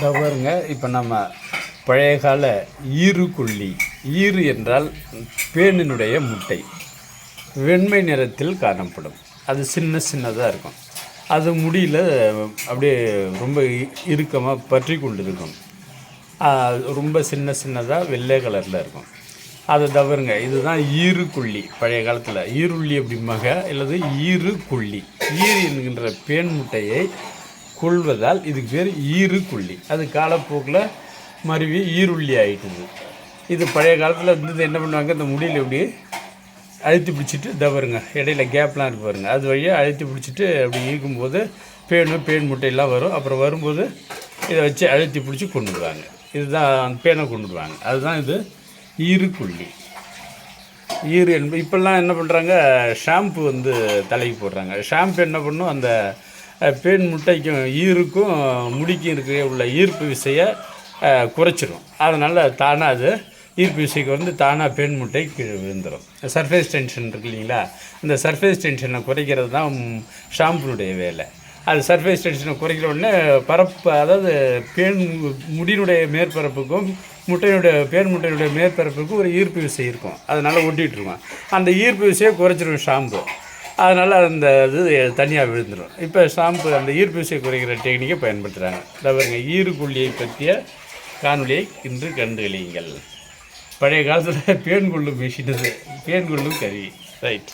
பாருங்க, இப்போ நம்ம பழைய கால ஈருக்குள்ளி. ஈரு என்றால் பேனினுடைய முட்டை. வெண்மை நிறத்தில் காணப்படும். அது சின்ன சின்னதாக இருக்கும். அது முடியில் அப்படியே ரொம்ப இறுக்கமாக பற்றி கொண்டு இருக்கும். ரொம்ப சின்ன சின்னதாக வெள்ளை கலரில் இருக்கும். அதை தவிருங்க, இதுதான் ஈருக்குள்ளி. பழைய காலத்தில் ஈருள்ளி அப்படிம்பாங்க, அல்லது ஈருக்குள்ளி. ஈரு என்கின்ற பேன் முட்டையை கொள்வதால் இதுக்கு பேர் ஈருக்குள்ளி. அது காலப்போக்கில் மருவி ஈருள்ளி ஆகிட்டுது. இது பழைய காலத்தில் இருந்தது என்ன பண்ணுவாங்க, இந்த முடியில் எப்படி அழுத்தி பிடிச்சிட்டு தவறுங்க, இடையில கேப்லாம் இருக்கு பாருங்க, அது வழியாக அழுத்தி பிடிச்சிட்டு அப்படி இருக்கும்போது பேன் முட்டையெல்லாம் வரும். அப்புறம் வரும்போது இதை வச்சு அழுத்தி பிடிச்சி கொண்டுடுவாங்க. இதுதான் பேனை கொண்டுடுவாங்க. அதுதான் இது ஈருக்குள்ளி. ஈரு என்பது இப்போல்லாம் என்ன பண்ணுறாங்க, ஷாம்பு தலைக்கு போடுறாங்க. ஷாம்பு என்ன பண்ணும், அந்த பேன் முட்டைக்கும் ஈருக்கும் முடிக்கும் இருக்கிற உள்ள ஈர்ப்பு விசையை குறைச்சிரும். அதனால் தானாக அது ஈர்ப்பு விசைக்கு தானாக பேன் முட்டை கீழே விழுந்துடும். சர்ஃபேஸ் டென்ஷன் இருக்கு இல்லைங்களா, இந்த சர்ஃபேஸ் டென்ஷனை குறைக்கிறது தான் ஷாம்புனுடைய வேலை. அது சர்ஃபேஸ் டென்ஷனை குறைக்கிற உடனே அதாவது முடியினுடைய மேற்பரப்புக்கும் பேன் முட்டையினுடைய மேற்பரப்புக்கும் ஒரு ஈர்ப்பு விசை இருக்கும். அதனால் ஒட்டிகிட்ருக்கோம். அந்த ஈர்ப்பு விசையை குறைச்சிரும் ஷாம்பு. அதனால் அந்த இது தனியாக விழுந்துடும். இப்போ ஷாம்பு அந்த ஈர்ப்பு விசையை குறைக்கிற டெக்னிக்கை பயன்படுத்துகிறாங்க. பாருங்க, ஈருக்குள்ளியை பற்றிய காணொலியை இன்று கண்டுகளியுங்கள். பழைய காலத்தில் பேன் கொள்ளும் மிஷின், பேன் கொள்ளும் கருவி. ரைட்.